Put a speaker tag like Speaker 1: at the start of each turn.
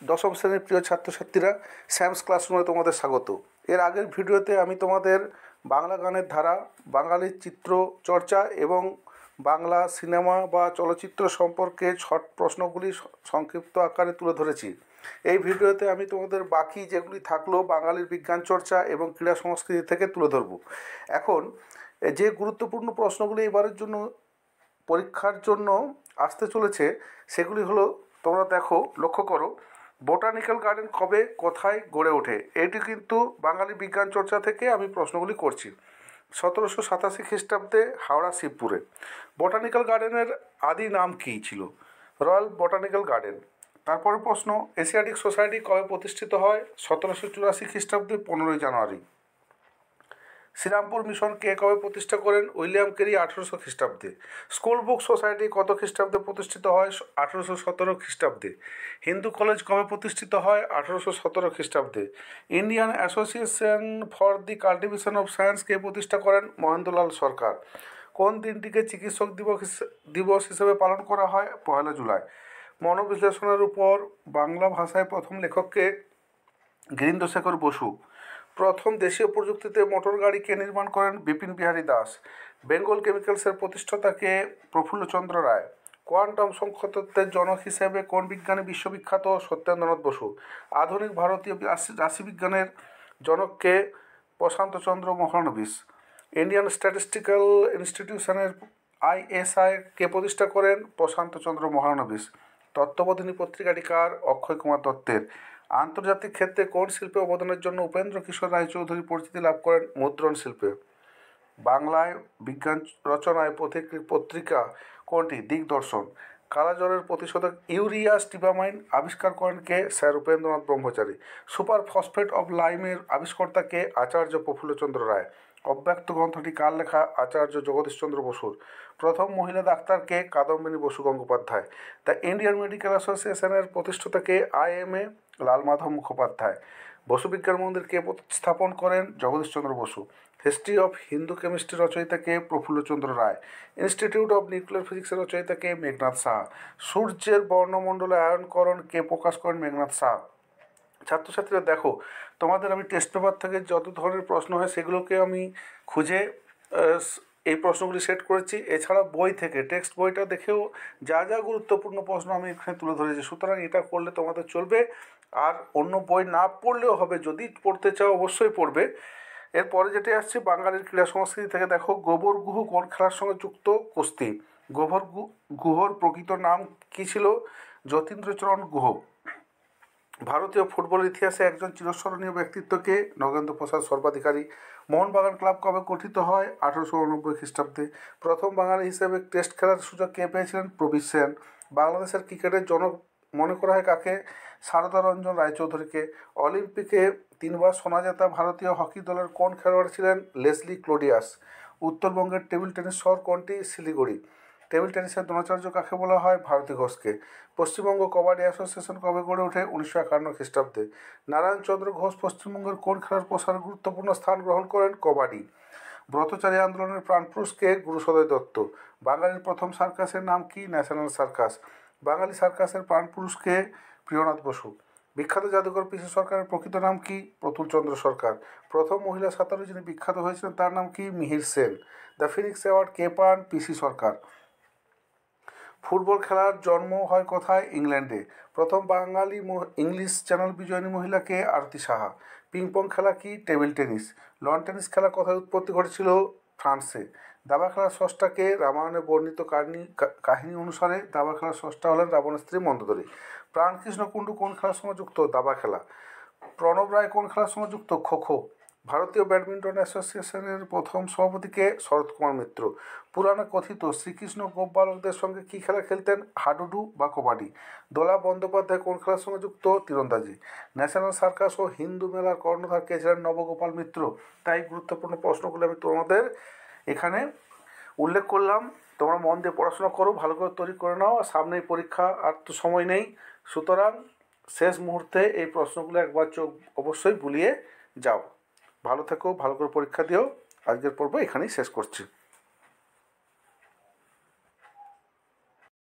Speaker 1: দশম শ্রেণীর প্রিয় ছাত্রছাত্রীরা, স্যামস ক্লাসরুমে তোমাদের স্বাগত। এর আগের ভিডিওতে আমি তোমাদের বাংলা গানের ধারা, বাঙালির চিত্র চর্চা এবং বাংলা সিনেমা বা চলচ্চিত্র সম্পর্কে শর্ট প্রশ্নগুলি সংক্ষিপ্ত আকারে তুলে ধরেছি। এই ভিডিওতে আমি তোমাদের বাকি যেগুলি থাকলো বাঙালির বিজ্ঞান চর্চা এবং ক্রীড়া সংস্কৃতি থেকে তুলে ধরব। এখন যে গুরুত্বপূর্ণ প্রশ্নগুলি এবারের জন্য পরীক্ষার জন্য আসতে চলেছে সেগুলি হলো, তোমরা দেখো, লক্ষ্য করো, বোটানিক্যাল গার্ডেন কবে কোথায় গড়ে ওঠে? এটি কিন্তু বাঙালি বিজ্ঞান চর্চা থেকে আমি প্রশ্নগুলি করছি। 1787 খ্রিস্টাব্দে হাওড়া শিবপুরে। বোটানিক্যাল গার্ডেনের আদি নাম কী ছিল? Royal botanical garden. তারপরে প্রশ্ন, এশিয়াটিক সোসাইটি কবে প্রতিষ্ঠিত হয়? 1784 খ্রিস্টাব্দে 15ই জানুয়ারি। শ্রীরামপুর মিশন কে কবে প্রতিষ্ঠা করেন? উইলিয়াম কেরি 1800 খ্রিস্টাব্দে। স্কুল বুক সোসাইটি কত খ্রিস্টাব্দে প্রতিষ্ঠিত হয়? 1817 খ্রিস্টাব্দে। হিন্দু কলেজ কবে প্রতিষ্ঠিত হয়? 1817 খ্রিস্টাব্দে। Indian association for the cultivation of science কে প্রতিষ্ঠা করেন? মহেন্দ্রলাল সরকার। কোন দিনটিকে চিকিৎসক দিবস হিসেবে পালন করা হয়? 1 জুলাই। মনোবিশ্লেষণের উপর বাংলা ভাষায় প্রথম লেখককে? গিরীন্দ্রশেখর বসু। প্রথম দেশীয় প্রযুক্তিতে মোটর গাড়িকে নির্মাণ করেন? বিপিন বিহারী দাস। বেঙ্গল কেমিক্যালসের প্রতিষ্ঠাতাকে? প্রফুল্লচন্দ্র রায়। কোয়ান্টাম সংখ্যাতত্ত্বের জনক হিসেবে কোন বিজ্ঞানী বিশ্ববিখ্যাত? সত্যেন্দ্রনাথ বসু। আধুনিক ভারতীয় রাশিবিজ্ঞানের জনককে? প্রশান্তচন্দ্র মহালনোবিস। ইন্ডিয়ান স্ট্যাটিস্টিক্যাল ইনস্টিটিউশনের ISI কে প্রতিষ্ঠা করেন? প্রশান্তচন্দ্র মহালনোবিস। তত্ত্ববোধিনী পত্রিকাটি কার? অক্ষয় কুমার দত্তের। আন্তর্জাতিক ক্ষেত্রে কোন শিল্পে অবদানের জন্য উপেন্দ্র কিশোর রায়চৌধুরী পরিচিতি লাভ করেন? মুদ্রণ শিল্পে। বাংলায় বিজ্ঞান রচনায় পথিকৃৎ পত্রিকা কোনটি? দিগদর্শন। কালাজ্বরের প্রতিষেধক ইউরিয়া স্টিবামাইন আবিষ্কার করেন কে? Sir Upendranath Brahmachari. Super phosphate of লাইমের আবিষ্কর্তাকে? আচার্য প্রফুল্লচন্দ্র রায়। অব্যক্ত গ্রন্থটি কার লেখা? আচার্য জগদীশচন্দ্র বসুর। প্রথম মহিলা ডাক্তারকে? Kadambini Basu Gangopadhyay. The Indian medical অ্যাসোসিয়েশনের প্রতিষ্ঠাতাকে? IMA লালমাধব মুখোপাধ্যায়। বসু বিজ্ঞান মন্দির কে স্থাপন করেন? Jagadishchandra Basu. History of Hindu chemistry রচয়িতাকে? Prafullachandra Ray. Institute of nuclear ফিজিক্সের রচয়িতাকে? মেঘনাথ সাহা। সূর্যের বর্ণমণ্ডলে আয়নকরণ কে প্রকাশ করেন? মেঘনাথ সাহা। ছাত্রছাত্রীরা দেখো, তোমাদের আমি টেস্ট পেপার থেকে যত ধরনের প্রশ্ন হয় সেগুলোকে আমি খুঁজে এই প্রশ্নগুলি সেট করেছি। এছাড়া বই থেকে, টেক্সট বইটা দেখেও যা যা গুরুত্বপূর্ণ প্রশ্ন আমি এখানে তুলে ধরেছি। সুতরাং এটা করলে তোমাদের চলবে। আর অন্য বই না পড়লেও হবে, যদি পড়তে চাও অবশ্যই পড়বে। এরপরে যেটা আসছে বাঙালির ক্রীড়া সংস্কৃতি থেকে, দেখো, গোবর গুহ কোন খেলার সঙ্গে যুক্ত? কুস্তি। গোবর গুহর প্রকৃত নাম কী ছিল? যতীন্দ্রচরণ গুহ। ভারতীয় ফুটবল ইতিহাসে একজন চিরস্মরণীয় ব্যক্তিত্বকে? নগেন্দ্র প্রসাদ সর্বাধিকারী। মোহনবাগান ক্লাব কবে গঠিত হয়? 1889 খ্রিস্টাব্দে। প্রথম বাঙালি হিসেবে টেস্ট খেলার সুযোগ কে পেয়েছিলেন? প্রবীর সেন। বাংলাদেশের ক্রিকেটের জনক মনে করা হয় কাকে? সারদা রঞ্জন রায়চৌধুরীকে। অলিম্পিকে 3বার সোনা জেতা ভারতীয় হকি দলের কোন খেলোয়াড় ছিলেন? Leslie Claudius. উত্তরবঙ্গের টেবিল টেনিস শহর কোনটি? শিলিগুড়ি। টেবিল টেনিসের দ্রোণাচার্য কাকে বলা হয়? ভারতী ঘোষকে। পশ্চিমবঙ্গ কবাডি অ্যাসোসিয়েশন কবে গড়ে ওঠে? 1951 খ্রিস্টাব্দে। নারায়ণচন্দ্র ঘোষ পশ্চিমবঙ্গের কোন খেলার প্রসারে গুরুত্বপূর্ণ স্থান গ্রহণ করেন? কবাডি। ব্রতচারী আন্দোলনের প্রাণপুরুষকে? গুরুসদয় দত্ত। বাঙালির প্রথম সার্কাসের নাম কি? National circus. বাঙালি সার্কাসের প্রাণপুরুষকে? প্রিয়নাথ বসু। বিখ্যাত জাদুকর পিসি সরকারের প্রকৃত নাম কি? প্রতুলচন্দ্র সরকার। প্রথম মহিলা সাঁতারু যিনি বিখ্যাত হয়েছিলেন তার নাম কি? Mihir Sen. The Phoenix award কে পান? পিসি সরকার। ফুটবল খেলার জন্ম হয় কোথায়? ইংল্যান্ডে। প্রথম বাঙালি ইংলিশ চ্যানেল বিজয়িনী মহিলাকে? আরতি সাহা। পিংপং খেলা কি? Table tennis. লন টেনিস খেলা কোথায় উৎপত্তি ঘটেছিল? ফ্রান্সে। দাবা খেলার স্রষ্টাকে? রামায়ণে বর্ণিত কাহিনী অনুসারে দাবা খেলার স্রষ্টা হলেন রাবণের স্ত্রী মন্দোদরী। প্রাণকৃষ্ণ কুণ্ডু কোন খেলার সঙ্গে যুক্ত? দাবা খেলা। প্রণব রায় কোন খেলার সঙ্গে যুক্ত? খো খো। ভারতীয় ব্যাডমিন্টন অ্যাসোসিয়েশনের প্রথম সভাপতিকে? শরৎ কুমার মিত্র। পুরাণে কথিত শ্রীকৃষ্ণ গোপ বালকদের সঙ্গে কী খেলা খেলতেন? হাডুডু বা কবাডি। দোলা বন্দ্যোপাধ্যায় কোন খেলার সঙ্গে যুক্ত? তীরন্দাজি। ন্যাশনাল সার্কাস ও হিন্দু মেলার কর্ণধার কে ছিলেন? নবগোপাল মিত্র। তাই গুরুত্বপূর্ণ প্রশ্নগুলো আমি তোমাদের এখানে উল্লেখ করলাম। তোমরা মন দিয়ে পড়াশোনা করো, ভালো করে তৈরি করে নাও। সামনেই পরীক্ষা, আর তো সময় নেই। সুতরাং শেষ মুহূর্তে এই প্রশ্নগুলো একবার চোখ অবশ্যই বুলিয়ে যাও। ভালো থেকো, ভালো করে পরীক্ষা দিও। আজকের পর্ব এখানেই শেষ করছি।